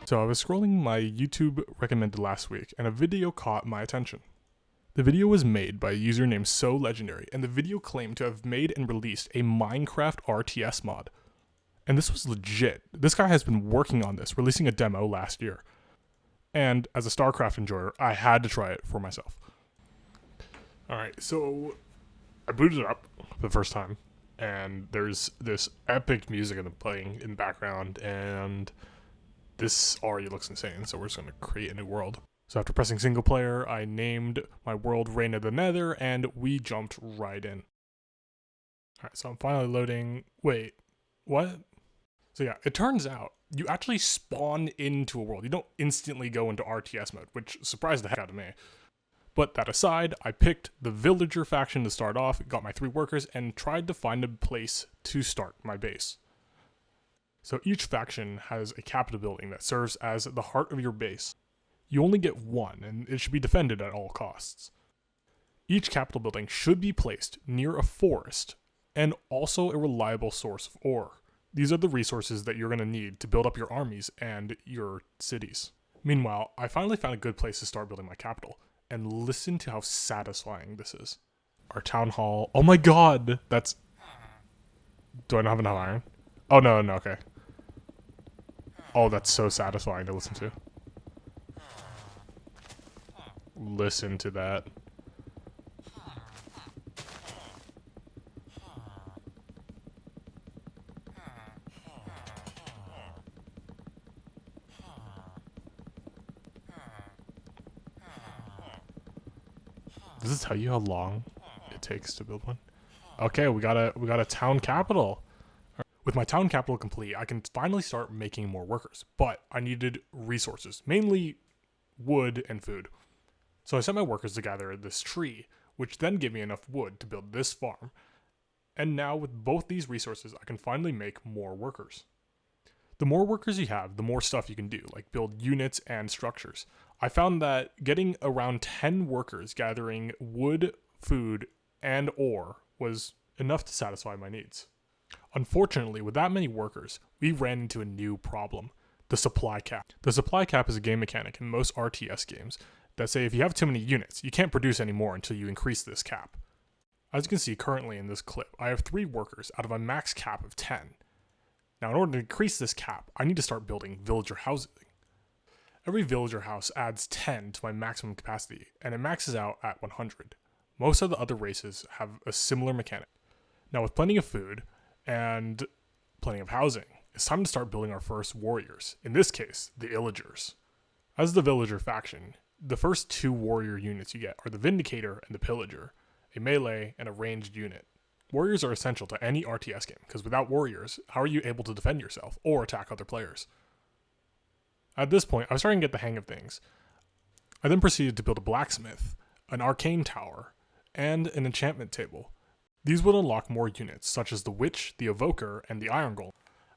So I was scrolling my YouTube recommended last week and a video caught my attention. The video was made by a user named SoLegendary, and the video claimed to have made and released a Minecraft RTS mod. And this was legit. This guy has been working on this, releasing a demo last year. And as a StarCraft enjoyer, I had to try it for myself. Alright, so I booted it up for the first time, and there's this epic music playing in the background, and this already looks insane, so we're just going to create a new world. So after pressing single player, I named my world Reign of the Nether, and we jumped right in. Alright, so I'm finally loading. Wait, what? So yeah, it turns out you actually spawn into a world. You don't instantly go into RTS mode, which surprised the heck out of me. But that aside, I picked the villager faction to start off, got my 3 workers, and tried to find a place to start my base. So each faction has a capital building that serves as the heart of your base. You only get one, and it should be defended at all costs. Each capital building should be placed near a forest, and also a reliable source of ore. These are the resources that you're going to need to build up your armies and your cities. Meanwhile, I finally found a good place to start building my capital, and listen to how satisfying this is. Our town hall. Oh my god! That's... Do I not have enough iron? Oh no, okay. Oh, that's so satisfying to listen to. Listen to that. Does it tell you how long it takes to build one? Okay, we got a town capital. With my town capital complete, I can finally start making more workers, but I needed resources, mainly wood and food. So I sent my workers to gather this tree, which then gave me enough wood to build this farm. And now with both these resources, I can finally make more workers. The more workers you have, the more stuff you can do, like build units and structures. I found that getting around 10 workers gathering wood, food, and ore was enough to satisfy my needs. Unfortunately, with that many workers, we ran into a new problem: the supply cap. The supply cap is a game mechanic in most RTS games that say if you have too many units, you can't produce any more until you increase this cap. As you can see currently in this clip, I have 3 workers out of a max cap of 10. Now in order to increase this cap, I need to start building villager housing. Every villager house adds 10 to my maximum capacity, and it maxes out at 100. Most of the other races have a similar mechanic. Now with plenty of food, and plenty of housing, it's time to start building our first warriors, in this case, the Illagers. As the villager faction, the first 2 warrior units you get are the Vindicator and the Pillager, a melee and a ranged unit. Warriors are essential to any RTS game, because without warriors, how are you able to defend yourself or attack other players? At this point, I was starting to get the hang of things. I then proceeded to build a blacksmith, an arcane tower, and an enchantment table. These would unlock more units, such as the Witch, the Evoker, and the Iron Golem,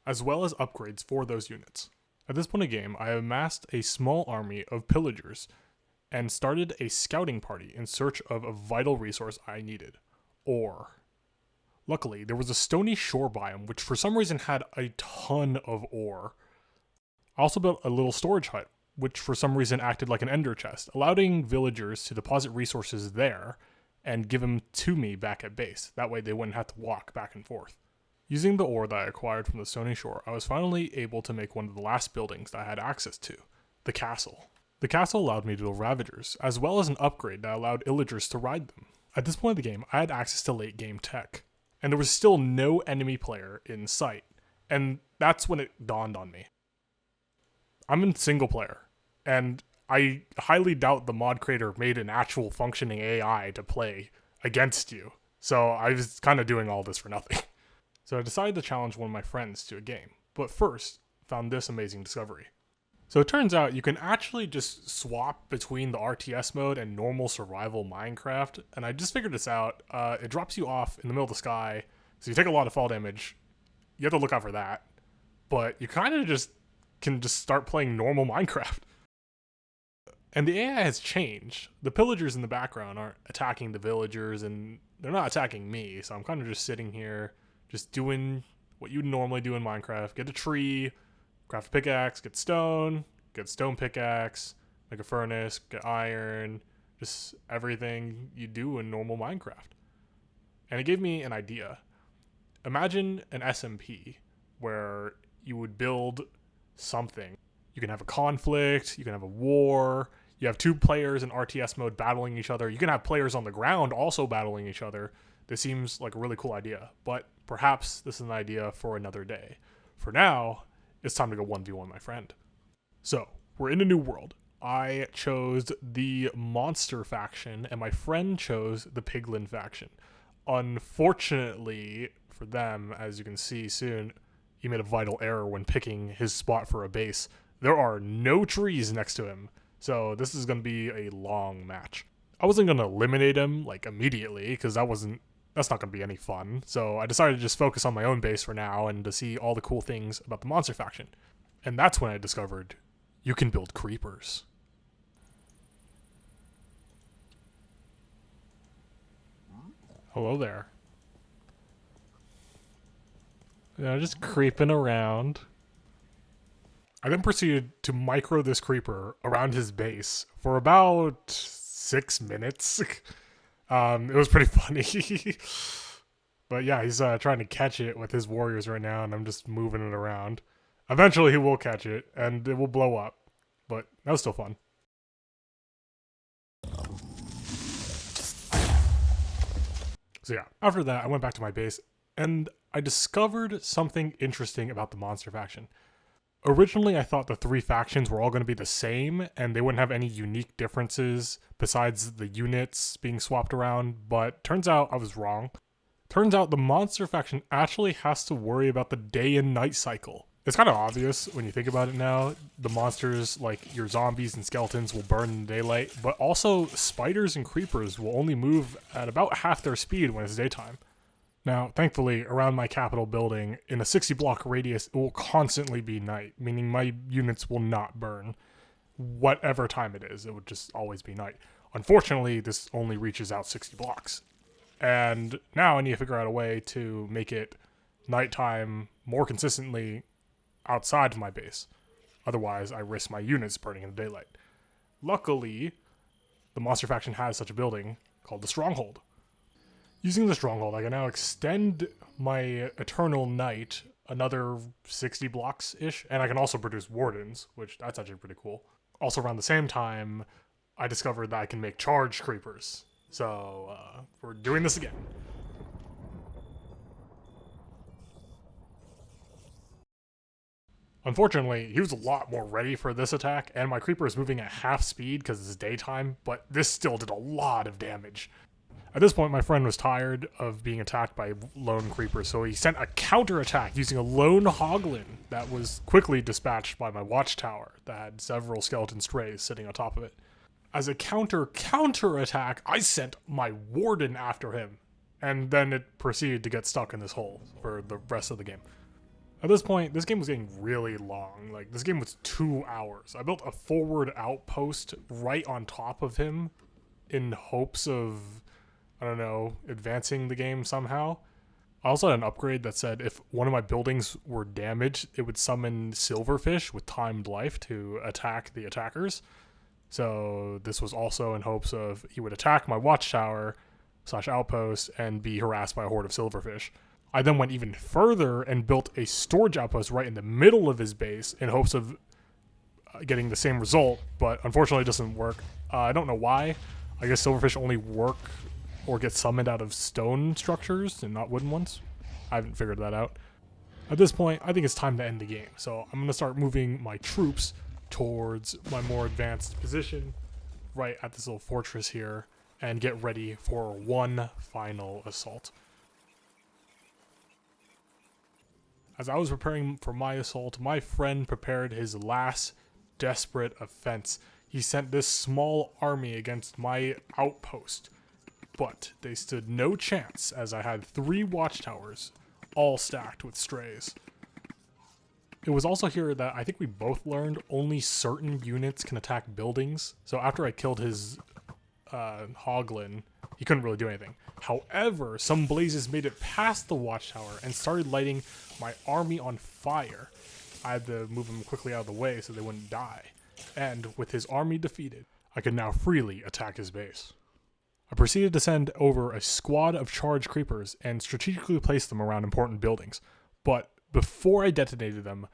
as well as upgrades for those units. At this point in the game, I amassed a small army of pillagers, and started a scouting party in search of a vital resource I needed: ore. Luckily, there was a stony shore biome which for some reason had a ton of ore. I also built a little storage hut, which for some reason acted like an ender chest, allowing villagers to deposit resources there and give them to me back at base. That way they wouldn't have to walk back and forth. Using the ore that I acquired from the stony shore, I was finally able to make one of the last buildings that I had access to: the castle. The castle allowed me to build Ravagers, as well as an upgrade that allowed Illagers to ride them. At this point in the game, I had access to late game tech, and there was still no enemy player in sight, and that's when it dawned on me. I'm in single player, and I highly doubt the mod creator made an actual functioning AI to play against you, so I was kind of doing all this for nothing. So I decided to challenge one of my friends to a game, but first found this amazing discovery. So it turns out you can actually just swap between the RTS mode and normal survival Minecraft, and I just figured this out. It drops you off in the middle of the sky, so you take a lot of fall damage. You have to look out for that, but you kind of just can just start playing normal Minecraft. And the AI has changed. The pillagers in the background aren't attacking the villagers, and they're not attacking me, so I'm kind of just sitting here, just doing what you'd normally do in Minecraft. Get a tree, craft a pickaxe, get stone, get stone pickaxe, make a furnace, get iron, just everything you do in normal Minecraft. And it gave me an idea. Imagine an SMP where you would build something. You can have a conflict, you can have a war, you have two players in RTS mode battling each other. You can have players on the ground also battling each other. This seems like a really cool idea, but perhaps this is an idea for another day. For now, it's time to go 1v1 my friend. So, we're in a new world. I chose the monster faction, and my friend chose the piglin faction. Unfortunately for them, as you can see soon, he made a vital error when picking his spot for a base. There are no trees next to him, so this is going to be a long match. I wasn't going to eliminate him like immediately, because that's not going to be any fun. So I decided to just focus on my own base for now and to see all the cool things about the monster faction. And that's when I discovered you can build creepers. Hello there. Just creeping around. I then proceeded to micro this creeper around his base for about 6 minutes. It was pretty funny. But yeah, he's trying to catch it with his warriors right now, and I'm just moving it around. Eventually he will catch it, and it will blow up. But that was still fun. So yeah, after that, I went back to my base, and I discovered something interesting about the monster faction. Originally, I thought the 3 factions were all going to be the same, and they wouldn't have any unique differences besides the units being swapped around, but turns out I was wrong. Turns out the monster faction actually has to worry about the day and night cycle. It's kind of obvious when you think about it now. The monsters, like your zombies and skeletons, will burn in daylight, but also spiders and creepers will only move at about half their speed when it's daytime. Now, thankfully, around my capital building, in a 60-block radius, it will constantly be night, meaning my units will not burn. Whatever time it is, it would just always be night. Unfortunately, this only reaches out 60 blocks. And now I need to figure out a way to make it nighttime more consistently outside of my base. Otherwise, I risk my units burning in the daylight. Luckily, the monster faction has such a building called the Stronghold. Using the Stronghold, I can now extend my eternal night another 60 blocks-ish, and I can also produce wardens, which that's actually pretty cool. Also, around the same time, I discovered that I can make charge creepers. So, we're doing this again. Unfortunately, he was a lot more ready for this attack, and my creeper is moving at half speed because it's daytime, but this still did a lot of damage. At this point, my friend was tired of being attacked by lone creepers, so he sent a counterattack using a lone hoglin that was quickly dispatched by my watchtower that had several skeleton strays sitting on top of it. As a counterattack, I sent my warden after him, and then it proceeded to get stuck in this hole for the rest of the game. At this point, this game was getting really long. Like, this game was 2 hours. I built a forward outpost right on top of him in hopes of, I don't know, advancing the game somehow. I also had an upgrade that said if one of my buildings were damaged, it would summon silverfish with timed life to attack the attackers. So this was also in hopes of he would attack my watchtower / outpost and be harassed by a horde of silverfish. I then went even further and built a storage outpost right in the middle of his base in hopes of getting the same result, but unfortunately it doesn't work. I don't know why. I guess silverfish only work or get summoned out of stone structures and not wooden ones. I haven't figured that out. At this point, I think it's time to end the game. So I'm going to start moving my troops towards my more advanced position right at this little fortress here and get ready for one final assault. As I was preparing for my assault, my friend prepared his last desperate offense. He sent this small army against my outpost, but they stood no chance as I had 3 watchtowers, all stacked with strays. It was also here that I think we both learned only certain units can attack buildings, so after I killed his hoglin, he couldn't really do anything. However, some blazes made it past the watchtower and started lighting my army on fire. I had to move them quickly out of the way so they wouldn't die. and with his army defeated, I could now freely attack his base. I proceeded to send over a squad of charged creepers and strategically place them around important buildings, but before I detonated them,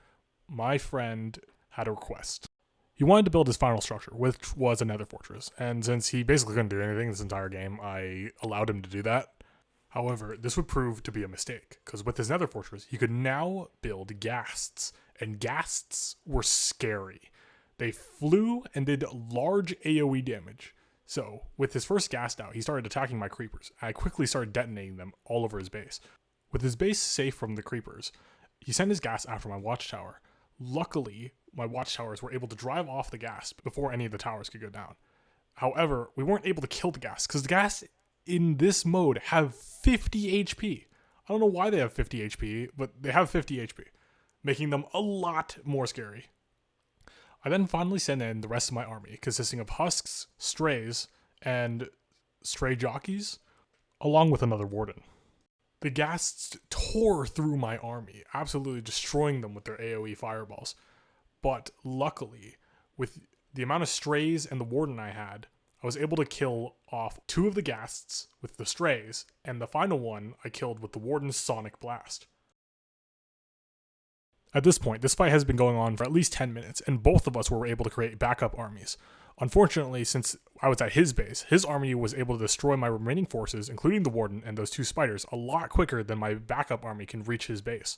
my friend had a request. He wanted to build his final structure, which was a nether fortress, and since he basically couldn't do anything this entire game, I allowed him to do that. However, this would prove to be a mistake, because with his nether fortress, he could now build ghasts, and ghasts were scary. They flew and did large AoE damage. So, with his first ghast out, he started attacking my creepers. I quickly started detonating them all over his base. With his base safe from the creepers, he sent his ghast after my watchtower. Luckily, my watchtowers were able to drive off the ghast before any of the towers could go down. However, we weren't able to kill the ghast, because the ghast in this mode have 50 HP. I don't know why they have 50 HP, but they have 50 HP, making them a lot more scary. I then finally sent in the rest of my army, consisting of husks, strays, and stray jockeys, along with another warden. The ghasts tore through my army, absolutely destroying them with their AoE fireballs. But luckily, with the amount of strays and the warden I had, I was able to kill off 2 of the ghasts with the strays, and the final one I killed with the warden's sonic blast. At this point, this fight has been going on for at least 10 minutes, and both of us were able to create backup armies. Unfortunately, since I was at his base, his army was able to destroy my remaining forces, including the warden and those 2 spiders, a lot quicker than my backup army can reach his base.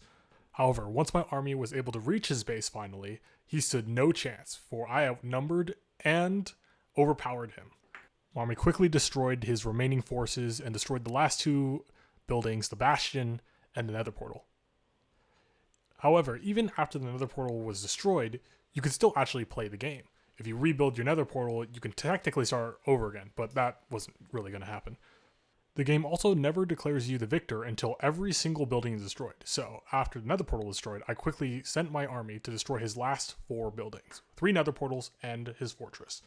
However, once my army was able to reach his base finally, he stood no chance, for I outnumbered and overpowered him. My army quickly destroyed his remaining forces and destroyed the last 2 buildings, the bastion and the nether portal. However, even after the nether portal was destroyed, you can still actually play the game. If you rebuild your nether portal, you can technically start over again, but that wasn't really going to happen. The game also never declares you the victor until every single building is destroyed. So, after the nether portal was destroyed, I quickly sent my army to destroy his last 4 buildings, 3 nether portals and his fortress.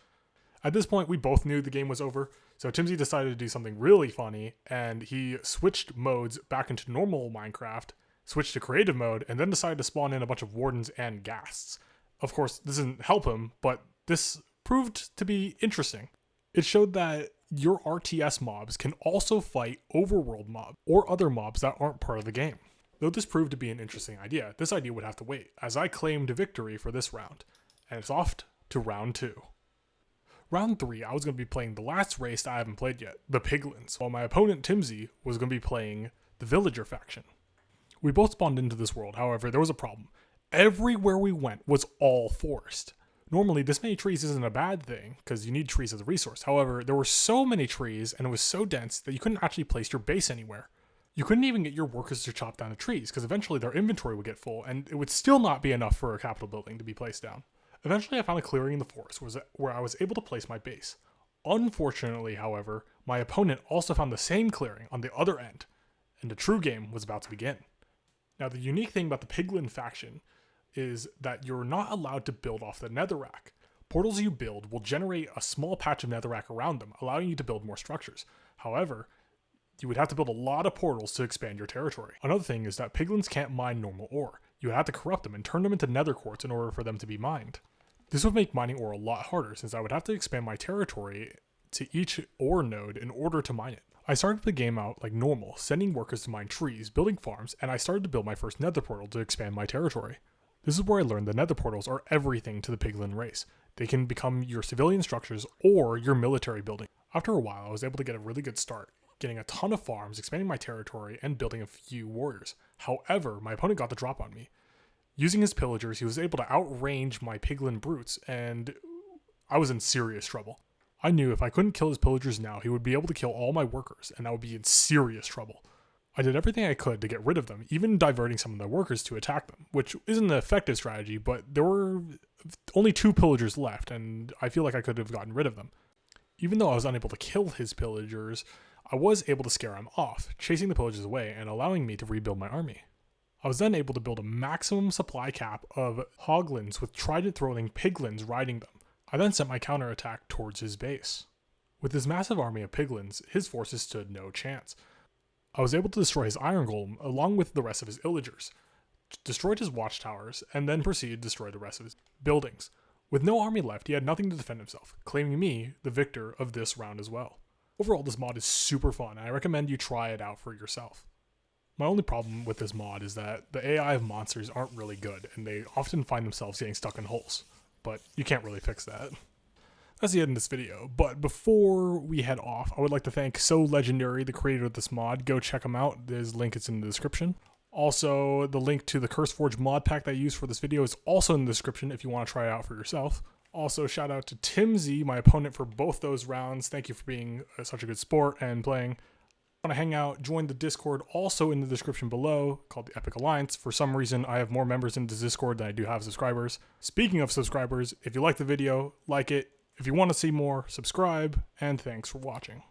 At this point, we both knew the game was over, so tnbee decided to do something really funny, and he switched modes back into normal Minecraft, switched to creative mode, and then decided to spawn in a bunch of wardens and ghasts. Of course, this didn't help him, but this proved to be interesting. It showed that your RTS mobs can also fight overworld mobs or other mobs that aren't part of the game. Though this proved to be an interesting idea, this idea would have to wait, as I claimed victory for this round, and it's off to round 2. Round 3, I was going to be playing the last race that I haven't played yet, the Piglins, while my opponent tnbee was going to be playing the Villager faction. We both spawned into this world, however, there was a problem. Everywhere we went was all forest. Normally, this many trees isn't a bad thing, because you need trees as a resource. However, there were so many trees, and it was so dense that you couldn't actually place your base anywhere. You couldn't even get your workers to chop down the trees, because eventually their inventory would get full, and it would still not be enough for a capital building to be placed down. Eventually, I found a clearing in the forest where I was able to place my base. Unfortunately, however, my opponent also found the same clearing on the other end, and the true game was about to begin. Now, the unique thing about the Piglin faction is that you're not allowed to build off the netherrack. Portals you build will generate a small patch of netherrack around them, allowing you to build more structures. However, you would have to build a lot of portals to expand your territory. Another thing is that piglins can't mine normal ore. You would have to corrupt them and turn them into nether quartz in order for them to be mined. This would make mining ore a lot harder, since I would have to expand my territory to each ore node in order to mine it. I started the game out like normal, sending workers to mine trees, building farms, and I started to build my first nether portal to expand my territory. This is where I learned that nether portals are everything to the piglin race. They can become your civilian structures or your military building. After a while, I was able to get a really good start, getting a ton of farms, expanding my territory, and building a few warriors. However, my opponent got the drop on me. Using his pillagers, he was able to outrange my piglin brutes, and I was in serious trouble. I knew if I couldn't kill his pillagers now, he would be able to kill all my workers, and I would be in serious trouble. I did everything I could to get rid of them, even diverting some of the workers to attack them, which isn't an effective strategy, but there were only 2 pillagers left, and I feel like I could have gotten rid of them. Even though I was unable to kill his pillagers, I was able to scare him off, chasing the pillagers away and allowing me to rebuild my army. I was then able to build a maximum supply cap of hoglins with trident-throwing piglins riding them. I then sent my counterattack towards his base. With his massive army of piglins, his forces stood no chance. I was able to destroy his iron golem along with the rest of his illagers, destroyed his watchtowers, and then proceeded to destroy the rest of his buildings. With no army left, he had nothing to defend himself, claiming me the victor of this round as well. Overall, this mod is super fun, and I recommend you try it out for yourself. My only problem with this mod is that the AI of monsters aren't really good, and they often find themselves getting stuck in holes, but you can't really fix that. That's the end of this video, but before we head off, I would like to thank SoLegendary, the creator of this mod. Go check him out. His link is in the description. Also, the link to the curseforge mod pack that I used for this video is also in the description if you want to try it out for yourself. Also, shout out to tnbee, my opponent for both those rounds. Thank you for being such a good sport and playing. Want to hang out, join the Discord, also in the description below, called the Epic Alliance. For some reason, I have more members in the Discord than I do have subscribers. Speaking of subscribers, if you like the video, like it. If you want to see more, subscribe, and thanks for watching.